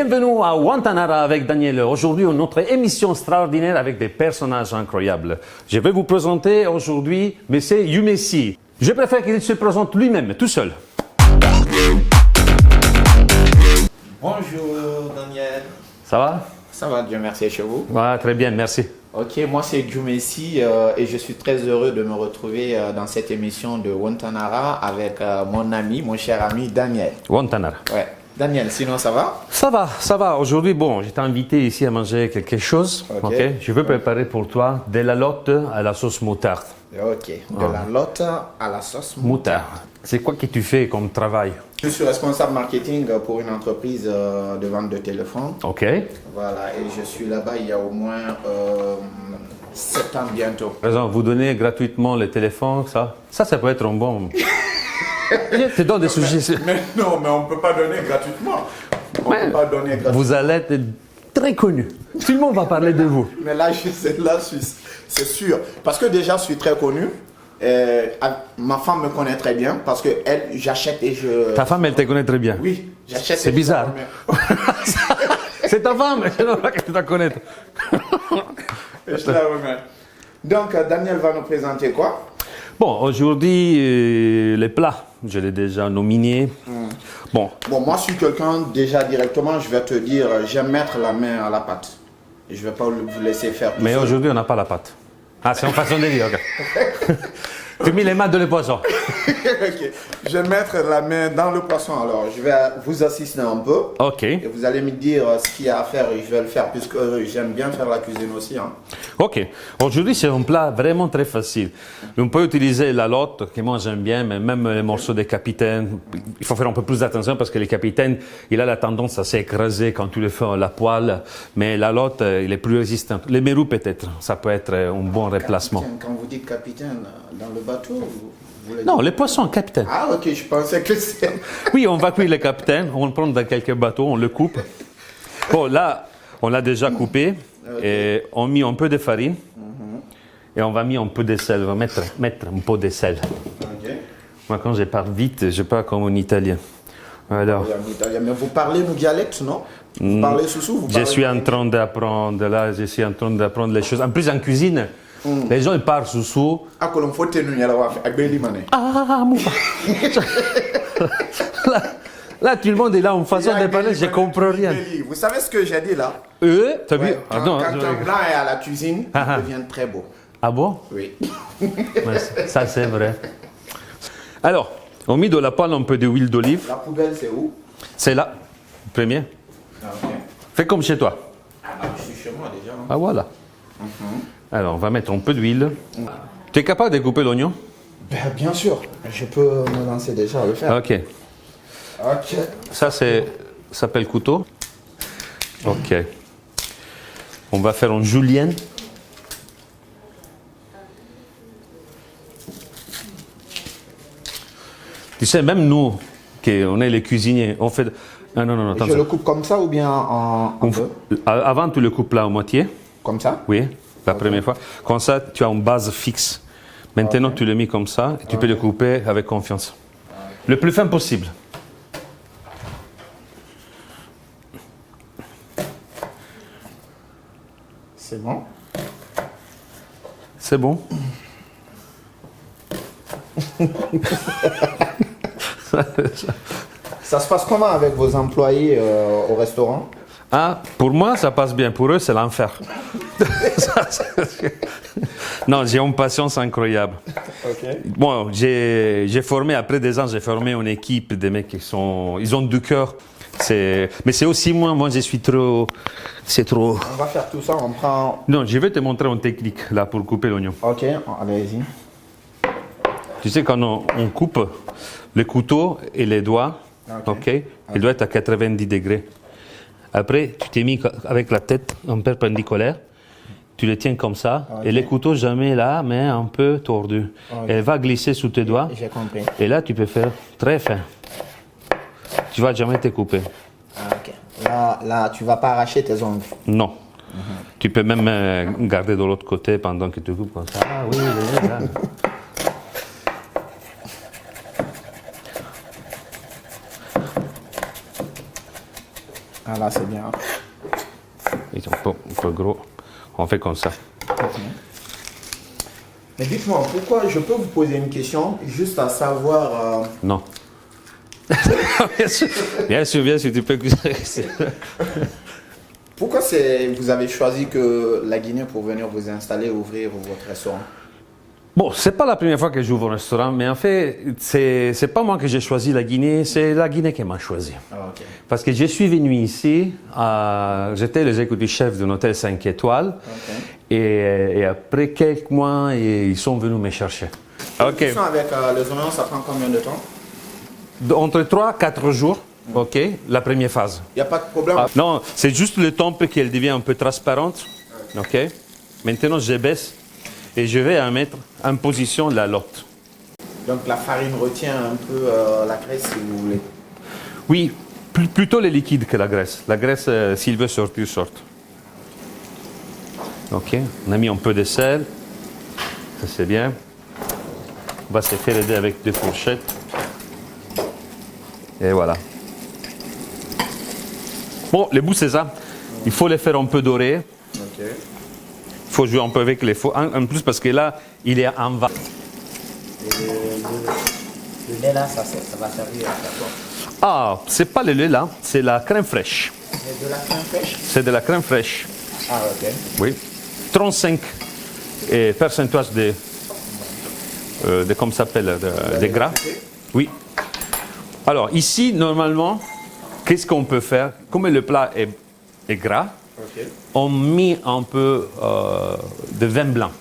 Bienvenue à Wantanara avec Daniel. Aujourd'hui, notre émission extraordinaire avec des personnages incroyables. Je vais vous présenter aujourd'hui M. Yumesi. Je préfère qu'il se présente lui-même, tout seul. Bonjour Daniel. Ça va? Ça va, Dieu merci, et chez vous? Ouais, très bien, merci. Ok, moi c'est Yumesi et je suis très heureux de me retrouver dans cette émission de Wantanara avec mon ami, mon cher ami Daniel. Wantanara. Ouais. Daniel, sinon ça va? Ça va, ça va. Aujourd'hui, bon, je t'ai invité ici à manger quelque chose. Ok. Je veux préparer pour toi de la lotte à la sauce moutarde. Ok, de la lotte à la sauce Moutarde. C'est quoi que tu fais comme travail? Je suis responsable marketing pour une entreprise de vente de téléphone. Ok. Voilà, et je suis là-bas il y a au moins 7 ans bientôt. Par exemple, vous donnez gratuitement les téléphones, ça peut être un bon... Je te donne des suggestions. Mais non, mais on ne peut pas donner gratuitement. On ne peut pas donner gratuitement. Vous allez être très connu. Tout le monde va parler de vous. Mais là, c'est sûr. Parce que déjà, je suis très connu. Ma femme me connaît très bien parce que elle, j'achète et je... Ta femme, elle te connaît très bien. Oui, j'achète. C'est bizarre. C'est ta femme, je ne sais pas que tu la connais. Et je la remets. Donc, Daniel va nous présenter quoi? Bon, aujourd'hui, les plats, je l'ai déjà nominé. Bon, moi, je suis quelqu'un, déjà directement, je vais te dire, j'aime mettre la main à la pâte. Je ne vais pas vous laisser faire tout mais seul. aujourd'hui, on n'a pas la pâte. Ah, c'est une façon de dire, ok. Tu as mis les mains dans le poisson. Ok. Je vais mettre la main dans le poisson. Alors, je vais vous assister un peu. Ok. Et vous allez me dire ce qu'il y a à faire et je vais le faire puisque j'aime bien faire la cuisine aussi. Hein. Ok. Aujourd'hui, c'est un plat vraiment très facile. On peut utiliser la lotte, que moi j'aime bien, mais même les morceaux des capitaines. Il faut faire un peu plus d'attention parce que les capitaines, il a la tendance à s'écraser quand tu le fais à la poêle. Mais la lotte, il est plus résistant. Les mérous peut-être, ça peut être un bon remplacement. Capitaine, quand vous dites capitaine, dans le bateau, vous le dites... Non, les poissons, capitaine. Ah ok, je pensais que c'est... Oui, on va cuire le capitaine, on le prend dans quelques bateaux, on le coupe. Bon, là, on l'a déjà coupé, et on met un peu de farine, et on va mettre un peu de sel, on va mettre un peu de sel. Ok. Moi, quand je parle vite, je parle comme en italien. Alors, Mais vous parlez nos dialectes, non? Vous parlez sous vous je parlez... suis en train d'apprendre, là, je suis en train d'apprendre les choses. En plus, en cuisine, les gens ils parlent sous. Ah, que l'on faut tenir à Bélimane. Ah, moufa. Là, tout le monde est là en façon de parler, je ne comprends rien. Vous savez ce que j'ai dit là? T'as vu? Ouais, Ah, quand non, un blanc est à la cuisine, il devient très beau. Ah bon? Oui. Ouais, ça, c'est vrai. Alors, on met de la poêle un peu d'huile d'olive. La poubelle, c'est où? C'est là, premier. Ah, ok. Fais comme chez toi. Ah, je suis chez moi déjà. Non? Ah, voilà. Alors, on va mettre un peu d'huile. Tu es capable de couper l'oignon? Ben, bien sûr, je peux me lancer déjà à le faire. Ok. Ok. Ça, ça s'appelle couteau. Ok. On va faire un julienne. Tu sais, même nous, on est les cuisiniers, on fait... Ah, non, attends. Je le coupe comme ça ou bien en deux? Avant, tu le coupes là à moitié. Comme ça? Oui, la première fois. Comme ça, tu as une base fixe. Maintenant, tu le mets comme ça et tu peux le couper avec confiance. Le plus fin possible. C'est bon. C'est bon. Ça se passe comment avec vos employés au restaurant? Ah, pour moi, ça passe bien. Pour eux, c'est l'enfer. Non, j'ai une patience incroyable. Ok. Bon, j'ai formé, après des ans, j'ai formé une équipe de mecs qui ils ont du cœur. Mais c'est aussi moi je suis trop... C'est trop... On va faire tout ça, on prend... Non, je vais te montrer une technique là pour couper l'oignon. Ok, allez-y. Tu sais, quand on coupe le couteau et les doigts, ok, il doit être à 90 degrés. Après, tu t'es mis avec la tête en perpendiculaire, tu le tiens comme ça, et le couteau jamais là, mais un peu tordu. Elle va glisser sous tes doigts. J'ai compris. Et là, tu peux faire très fin. Tu vas jamais te couper. Ah, ok. Là, tu vas pas arracher tes ongles. Non. Tu peux même garder de l'autre côté pendant que tu coupes comme ça. Ah oui, là. Ah là, c'est bien. Ils sont un peu gros. On fait comme ça. Mais dites-moi, pourquoi, je peux vous poser une question, juste à savoir... Non. bien sûr, tu peux. Pourquoi vous avez choisi que la Guinée pour venir vous installer et ouvrir votre restaurant? Bon, c'est pas la première fois que j'ouvre un restaurant, mais en fait, c'est pas moi que j'ai choisi la Guinée, c'est la Guinée qui m'a choisi. Ah, ok. Parce que je suis venu ici, j'étais l'exécutif chef d'un hôtel 5 étoiles, et après quelques mois, ils sont venus me chercher. Ok. Avec les oignons, ça prend combien de temps? Entre 3 et 4 jours, ok, la première phase. Il n'y a pas de problème. Non, c'est juste le temps qu'elle devient un peu transparente, ok. Maintenant, je baisse. Et je vais la mettre en position la lotte. Donc la farine retient un peu la graisse si vous voulez. Oui, plutôt les liquides que la graisse. La graisse, s'il veut sortir, sort. Ok, on a mis un peu de sel. Ça c'est bien. On va se faire aider avec deux fourchettes. Et voilà. Bon, les bouts c'est ça. Il faut les faire un peu dorés. Ok. Il faut jouer un peu avec les faux. En plus, parce que là, il est en va. Le lait là, ça va servir à quoi? Ah, c'est pas le lait là, c'est la crème fraîche. C'est de la crème fraîche? C'est de la crème fraîche. Ah, ok. Oui. 35 pourcentage de comment ça s'appelle, de gras. Oui. Alors, ici, normalement, qu'est-ce qu'on peut faire? Comme le plat est gras, okay, on met un peu de vin blanc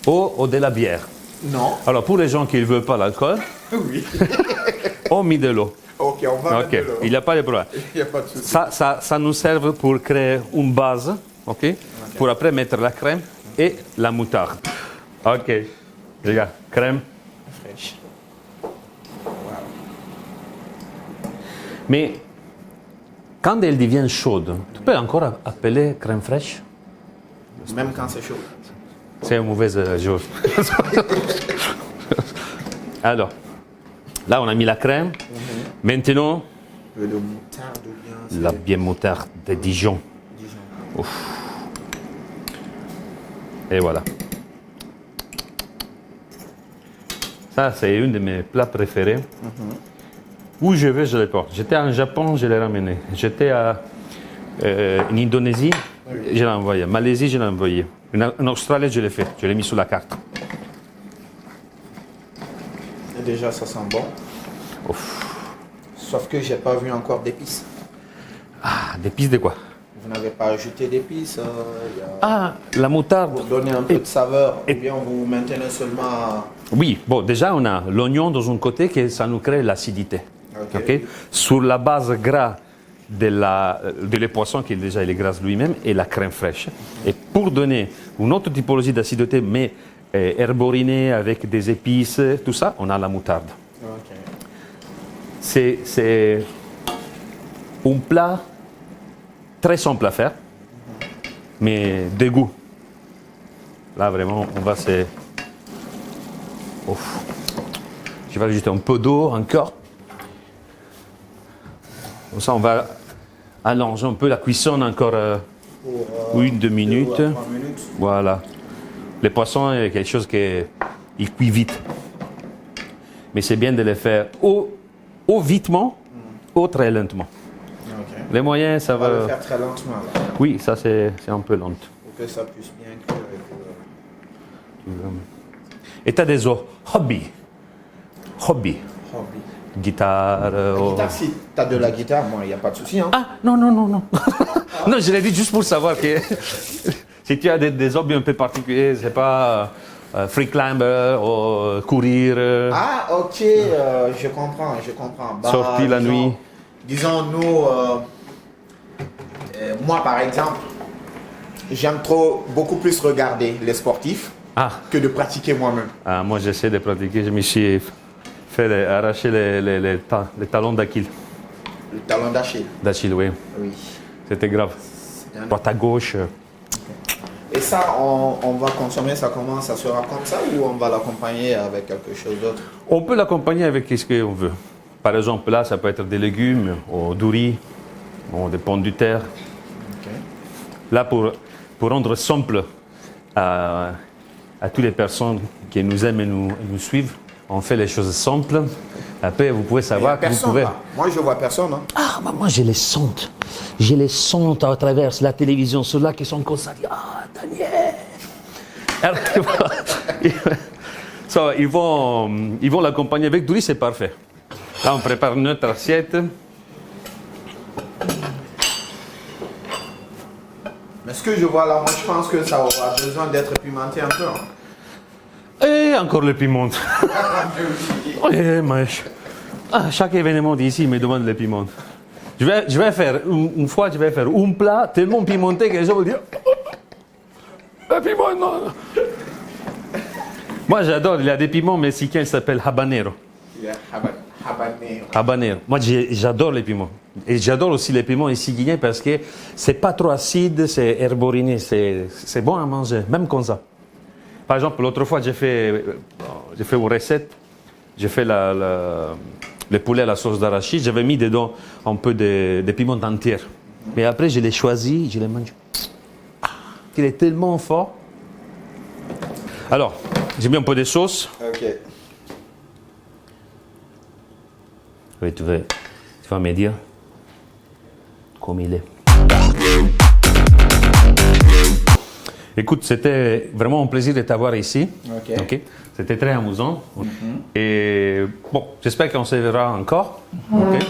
ou de la bière. Non. Alors, pour les gens qui ne veulent pas l'alcool, oui, on met de l'eau. ok, on va mettre de l'eau. Il n'y a pas de problème. Il n'y a pas de souci. Ça nous sert pour créer une base, ok, pour après mettre la crème et la moutarde. Ok, regarde, crème. Fraîche. Mais quand elle devient chaude, tu peux encore appeler crème fraîche? Même quand c'est chaud. C'est une mauvaise chose. Alors, là on a mis la crème. Maintenant, Un peu de moutarde ou bien. la bien moutarde de Dijon. Dijon. Ouf. Et voilà. Ça, c'est une de mes plats préférés. Où je vais, je les porte. J'étais en Japon, je l'ai ramené. J'étais en Indonésie, je l'ai envoyé. Malaisie, je l'ai envoyé. En Australie, je l'ai fait. Je l'ai mis sur la carte. Et déjà, ça sent bon. Ouf. Sauf que j'ai pas vu encore d'épices. Ah, d'épices de quoi? Vous n'avez pas ajouté d'épices Ah, la moutarde. pour donner un peu de saveur. Ou bien vous maintenez seulement. Oui, bon, déjà, on a l'oignon dans un côté que ça nous crée l'acidité. Okay. Sur la base gras de les poissons, qui est déjà il est gras lui-même, et la crème fraîche. Et pour donner une autre typologie d'acidité, mais herborinée avec des épices, tout ça, on a la moutarde. Okay. C'est un plat très simple à faire, mais de goût. Là, vraiment, on va se... Ouf. Je vais ajouter un peu d'eau encore. Comme ça, on va allonger un peu la cuisson encore une, 2 minutes. 2 à 3 minutes. Voilà. Les poissons, c'est quelque chose qui cuit vite. Mais c'est bien de les faire ou vitement ou très lentement. Okay. Les moyens, ça On va va... le faire très lentement. Là, Oui, ça c'est un peu lent. pour que ça puisse bien cuire. Et tu as des autres hobbies. Hobby. Hobby. Guitare. La guitare, si tu as de la guitare, moi, il n'y a pas de souci. Hein. Ah, non. Non, je l'ai dit juste pour savoir que si tu as des hobbies un peu particuliers, c'est pas free climber ou courir. Ah, ok, je comprends. Bah, Sortir la nuit. Disons, nous, moi par exemple, j'aime beaucoup plus regarder les sportifs que de pratiquer moi-même. Ah, moi j'essaie de pratiquer, je me suis fait arracher les talons d'Achille. Le talon d'Achille. D'Achille, oui. Oui. C'était grave. Droite à gauche. Et ça, on va consommer ça comment? Ça sera comme ça ou on va l'accompagner avec quelque chose d'autre? On peut l'accompagner avec ce qu'on veut. Par exemple, là, ça peut être des légumes ou du riz. bon, des pommes de terre. Ok. Là, pour rendre simple à toutes les personnes qui nous aiment et nous suivent, on fait les choses simples. Après, vous pouvez savoir que vous pouvez... Là. Moi, je vois personne. Hein. Ah, bah, moi, j'ai les sons. J'ai les sons à travers la télévision, ceux-là qui sont comme ça. Ah, Daniel. Alors, so, ils vont l'accompagner avec du riz, c'est parfait. Là, on prépare notre assiette. Mais ce que je vois là, moi, je pense que ça aura besoin d'être pimenté un peu. Hein. Et encore le piment. Oui, mais chaque événement d'ici me demande le piment. Je vais faire, une fois, je vais faire un plat tellement pimenté que les gens vont dire le piment, non. Moi, j'adore, il y a des piments mexicains qui s'appellent habanero. Habanero. Habanero. Moi, j'adore les piments. Et j'adore aussi les piments ici guinéens parce que c'est pas trop acide, c'est herboriné, c'est bon à manger, même comme ça. Par exemple, l'autre fois, j'ai fait une recette. J'ai fait le poulet à la sauce d'arachide. J'avais mis dedans un peu de piment entier. Mais après, je l'ai choisi, je l'ai mangé. Il est tellement fort. Alors, j'ai mis un peu de sauce. Ok. Oui, tu vas me dire comme il est. Écoute, c'était vraiment un plaisir de t'avoir ici. Ok. Okay. C'était très amusant. Et bon, j'espère qu'on se verra encore. Okay.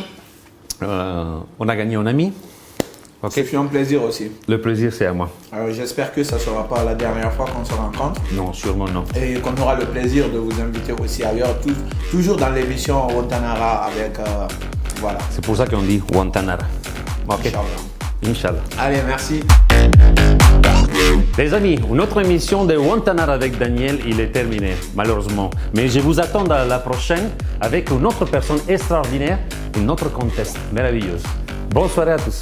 On a gagné un ami. Okay. Ce fut un plaisir aussi. Le plaisir, c'est à moi. Alors, j'espère que ça ne sera pas la dernière fois qu'on se rencontre. Non, sûrement non. Et qu'on aura le plaisir de vous inviter aussi ailleurs, toujours dans l'émission Wantanara avec... voilà. C'est pour ça qu'on dit Wantanara. Ok. Inch'Allah. Inch'Allah. Allez, merci. Les amis, une autre émission de Wantanara avec Daniel, il est terminé, malheureusement. Mais je vous attends à la prochaine avec une autre personne extraordinaire, une autre contest merveilleuse. Bonne soirée à tous.